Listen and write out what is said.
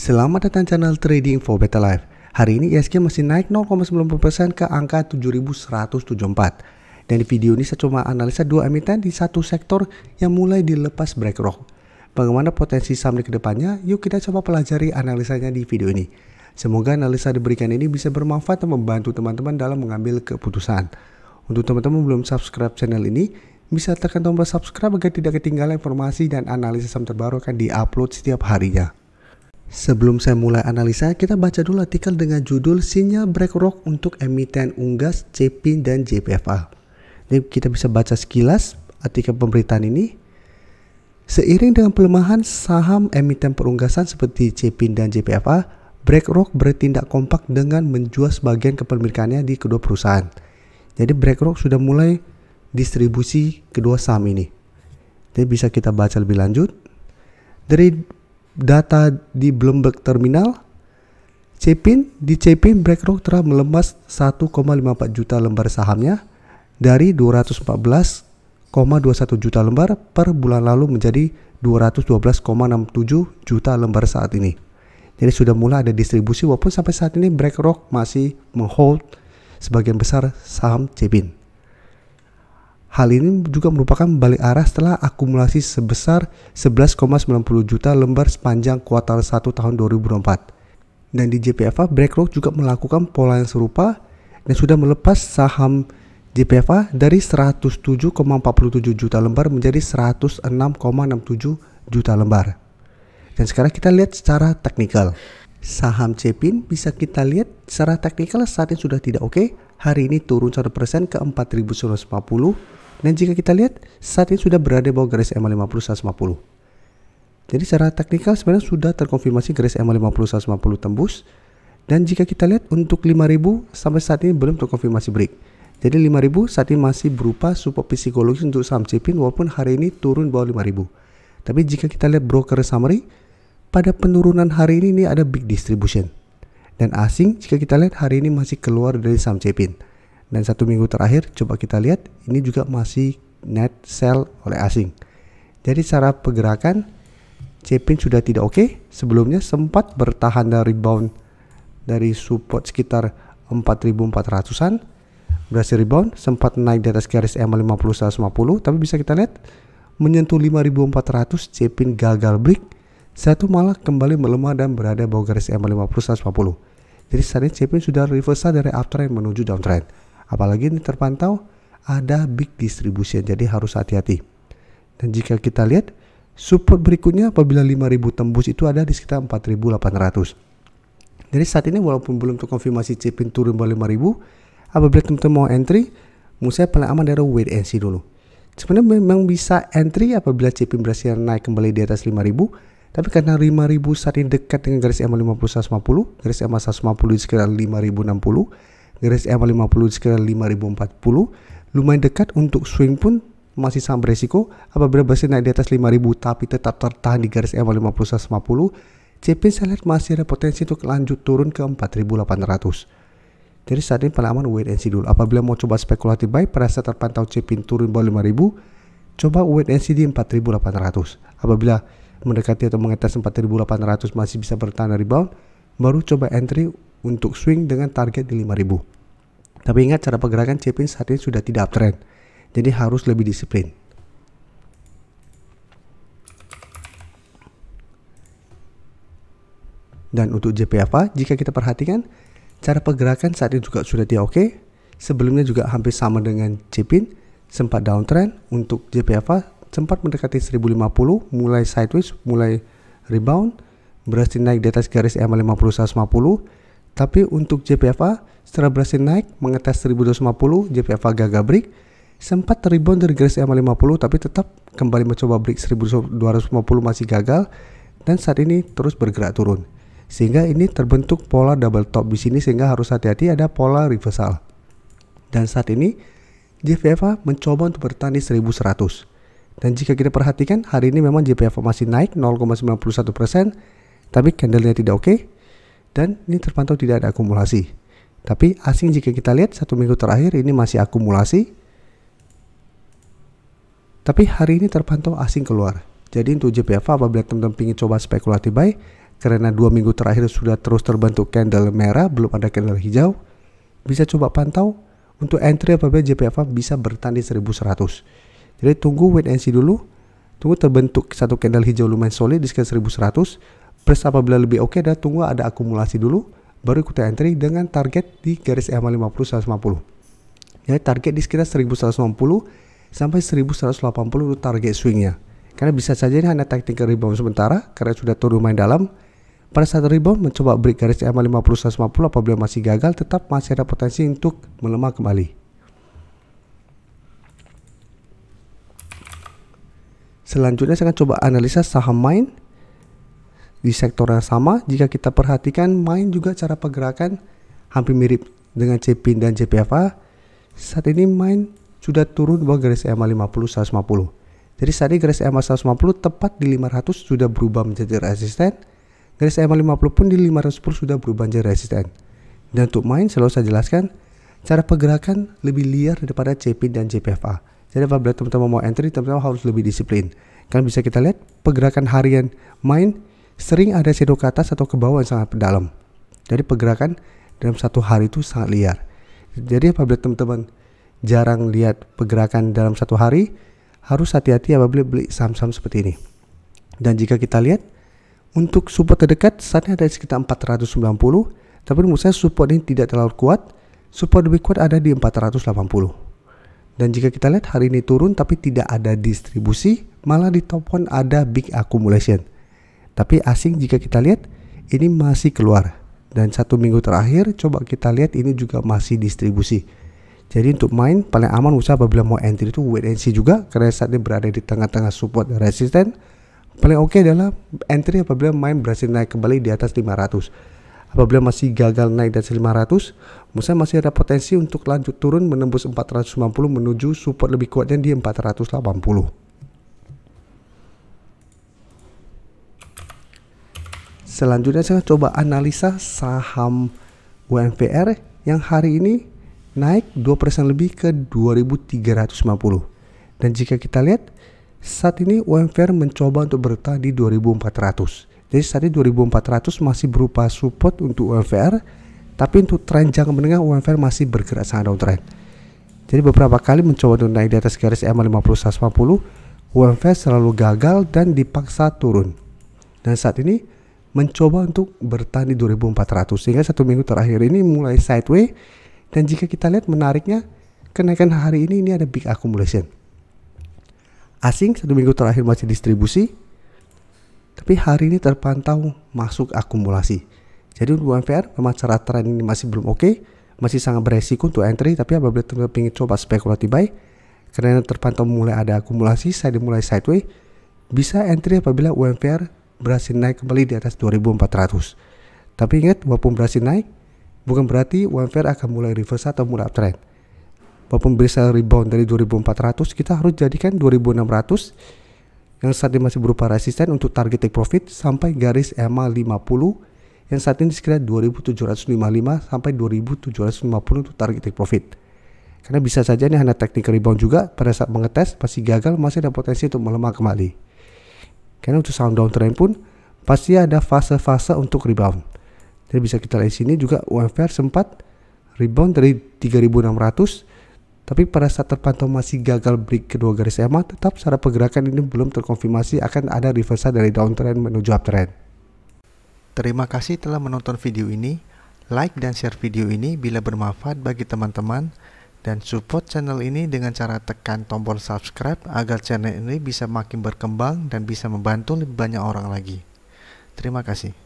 Selamat datang channel Trading for Better Life. Hari ini ISG masih naik 0,90% ke angka 7.174. Dan di video ini saya cuma analisa dua emiten di satu sektor yang mulai dilepas BlackRock. Bagaimana potensi saham ke depannya? Yuk kita coba pelajari analisanya di video ini. Semoga analisa diberikan ini bisa bermanfaat dan membantu teman-teman dalam mengambil keputusan. Untuk teman-teman belum subscribe channel ini, bisa tekan tombol subscribe agar tidak ketinggalan informasi dan analisis saham terbaru akan diupload setiap harinya. Sebelum saya mulai analisa, kita baca dulu artikel dengan judul Sinyal BlackRock untuk emiten unggas, Cepin, dan JPFA. Jadi kita bisa baca sekilas artikel pemberitaan ini. Seiring dengan pelemahan saham emiten perunggasan seperti Cepin dan JPFA, BlackRock bertindak kompak dengan menjual sebagian kepemilikannya di kedua perusahaan. Jadi BlackRock sudah mulai distribusi kedua saham ini. Jadi bisa kita baca lebih lanjut. Dari data di Bloomberg Terminal, Cepin BlackRock telah melemas 1,54 juta lembar sahamnya dari 214,21 juta lembar per bulan lalu menjadi 212,67 juta lembar saat ini. Jadi sudah mulai ada distribusi, walaupun sampai saat ini BlackRock masih menghold sebagian besar saham Cepin. Hal ini juga merupakan balik arah setelah akumulasi sebesar 11,90 juta lembar sepanjang kuartal 1 tahun 2024. Dan di JPFA, BlackRock juga melakukan pola yang serupa dan sudah melepas saham JPFA dari 107,47 juta lembar menjadi 106,67 juta lembar. Dan sekarang kita lihat secara teknikal. Saham Cepin bisa kita lihat secara teknikal saat ini sudah tidak oke. Hari ini turun 1% ke 4.950. Dan jika kita lihat saat ini sudah berada di bawah garis EMA 50 150. Jadi secara teknikal sebenarnya sudah terkonfirmasi garis EMA 50 150 tembus. Dan jika kita lihat untuk 5.000 sampai saat ini belum terkonfirmasi break. Jadi 5.000 saat ini masih berupa support psikologis untuk saham Cepin walaupun hari ini turun bawah 5.000. Tapi jika kita lihat broker summary, pada penurunan hari ini ada big distribution. Dan asing jika kita lihat hari ini masih keluar dari saham Cepin. Dan satu minggu terakhir coba kita lihat ini juga masih net sell oleh asing. Jadi secara pergerakan Cepin sudah tidak oke. Sebelumnya sempat bertahan dari rebound dari support sekitar 4.400an, berhasil rebound, sempat naik di atas garis EMA 50 150, tapi bisa kita lihat menyentuh 5.400 Cepin gagal break. Satu malah kembali melemah dan berada bawah garis EMA 50 150. Jadi saat ini Cepin sudah reversal dari uptrend menuju downtrend. Apalagi ini terpantau ada big distribution, jadi harus hati-hati. Dan jika kita lihat support berikutnya apabila 5.000 tembus itu ada di sekitar 4.800. Jadi saat ini walaupun belum terkonfirmasi Cepin turun bawah 5.000, apabila teman-teman mau entry, menurut saya paling aman dari wait and see dulu. Sebenarnya memang bisa entry apabila Cepin berhasil naik kembali di atas 5.000, tapi karena 5.000 saat ini dekat dengan garis EMA 50 150, garis EMA 150 di sekitar 5.060, garis EMA 50 di sekitar 5.040, lumayan dekat untuk swing pun masih sangat beresiko. Apabila berhasil naik di atas 5.000 tapi tetap tertahan di garis EMA 50 150, Cepin saya lihat masih ada potensi untuk lanjut turun ke 4.800. Jadi saat ini paling aman wait and see dulu. Apabila mau coba spekulatif buy pada saat terpantau Cepin turun bawah 5.000, coba wait and see di 4.800. Apabila mendekati atau mengetes 4.800 masih bisa bertahan rebound, baru coba entry untuk swing dengan target di 5.000. Tapi ingat cara pergerakan Cepin saat ini sudah tidak uptrend, jadi harus lebih disiplin. Dan untuk JPFA, jika kita perhatikan cara pergerakan saat ini juga sudah tidak oke. Sebelumnya juga hampir sama dengan Cepin, sempat downtrend. Untuk JPFA sempat mendekati 1050, mulai sideways, mulai rebound, berhasil naik di atas garis EMA 50 150. Tapi untuk JPFA setelah berhasil naik mengetes 1250, JPFA gagal break, sempat rebound dari garis EMA 50 tapi tetap kembali mencoba break 1250 masih gagal, dan saat ini terus bergerak turun. Sehingga ini terbentuk pola double top di sini, sehingga harus hati-hati ada pola reversal. Dan saat ini JPFA mencoba untuk bertahan di 1100. Dan jika kita perhatikan hari ini memang JPFA masih naik 0,91%, tapi candlenya tidak oke. Dan ini terpantau tidak ada akumulasi. Tapi asing jika kita lihat satu minggu terakhir ini masih akumulasi. Tapi hari ini terpantau asing keluar. Jadi untuk JPFA apabila teman-teman ingin coba spekulatif buy, karena 2 minggu terakhir sudah terus terbentuk candle merah, belum ada candle hijau, bisa coba pantau untuk entry apabila JPFA bisa bertahan di 1100. Jadi tunggu wait and see dulu, tunggu terbentuk satu candle hijau lumayan solid di sekitar 1100. Press apabila lebih oke, dan tunggu ada akumulasi dulu, baru ikuti entry dengan target di garis EMA 50 150. Jadi target di sekitar 1190 sampai 1180 itu target swingnya. Karena bisa saja ini hanya tactical rebound sementara karena sudah turun lumayan dalam. Pada saat rebound mencoba break garis EMA 50 150, apabila masih gagal, tetap masih ada potensi untuk melemah kembali. Selanjutnya saya akan coba analisa saham Main di sektor yang sama. Jika kita perhatikan Main juga cara pergerakan hampir mirip dengan CPIN dan JPFA. Saat ini Main sudah turun di bawah garis EMA 50 150. Jadi saat ini garis EMA 150 tepat di 500 sudah berubah menjadi resisten. Garis EMA 50 pun di 510 sudah berubah menjadi resisten. Dan untuk Main selalu saya jelaskan, cara pergerakan lebih liar daripada CPIN dan JPFA. Jadi apabila teman-teman mau entry, teman-teman harus lebih disiplin. Kan bisa kita lihat pergerakan harian Main sering ada shadow ke atas atau ke bawah yang sangat dalam. Jadi pergerakan dalam satu hari itu sangat liar. Jadi apabila teman-teman jarang lihat pergerakan dalam satu hari, harus hati-hati apabila beli saham-saham seperti ini. Dan jika kita lihat untuk support terdekat saatnya ada di sekitar 490, tapi menurut saya support ini tidak terlalu kuat. Support lebih kuat ada di 480. Dan jika kita lihat hari ini turun tapi tidak ada distribusi, malah di top one ada big accumulation. Tapi asing jika kita lihat ini masih keluar. Dan 1 minggu terakhir coba kita lihat ini juga masih distribusi. Jadi untuk Main paling aman usaha apabila mau entry itu wait and see juga, karena saat ini berada di tengah-tengah support dan resisten. Paling oke adalah entry apabila Main berhasil naik kembali di atas 500. Apabila masih gagal naik di atas 500, misalnya masih ada potensi untuk lanjut turun menembus 490 menuju support lebih kuatnya di 480. Selanjutnya saya coba analisa saham UMVR yang hari ini naik 2% lebih ke 2350. Dan jika kita lihat saat ini UMVR mencoba untuk bertahan di 2400. Jadi saat ini 2400 masih berupa support untuk UMVR, tapi untuk tren jangka menengah UMVR masih bergerak sangat downtrend. Jadi beberapa kali mencoba untuk naik di atas garis EMA 50 150, UMVR selalu gagal dan dipaksa turun. Dan saat ini mencoba untuk bertahan di 2400 sehingga 1 minggu terakhir ini mulai sideways. Dan jika kita lihat menariknya, kenaikan hari ini ada big accumulation. Asing 1 minggu terakhir masih distribusi, tapi hari ini terpantau masuk akumulasi. Jadi untuk UMVR memang cara tren ini masih belum oke, masih sangat beresiko untuk entry. Tapi apabila teman-teman ingin coba spekulatif buy, karena terpantau mulai ada akumulasi, saya dimulai sideways, bisa entry apabila UMVR berhasil naik kembali di atas 2400. Tapi ingat, walaupun berhasil naik, bukan berarti UMVR akan mulai reverse atau mulai uptrend. Walaupun bisa rebound dari 2400, kita harus jadikan 2600 yang saat ini masih berupa resisten untuk target take profit sampai garis EMA 50 yang saat ini sekitar 2755 sampai 2750 untuk target take profit. Karena bisa saja ini hanya technical rebound juga, pada saat mengetes masih gagal, masih ada potensi untuk melemah kembali. Karena untuk saham downtrend pun pasti ada fase-fase untuk rebound. Jadi bisa kita lihat di sini juga UMVR sempat rebound dari 3600, tapi pada saat terpantau masih gagal break kedua garis EMA, tetap secara pergerakan ini belum terkonfirmasi akan ada reversal dari downtrend menuju uptrend. Terima kasih telah menonton video ini. Like dan share video ini bila bermanfaat bagi teman-teman, dan support channel ini dengan cara tekan tombol subscribe agar channel ini bisa makin berkembang dan bisa membantu lebih banyak orang lagi. Terima kasih.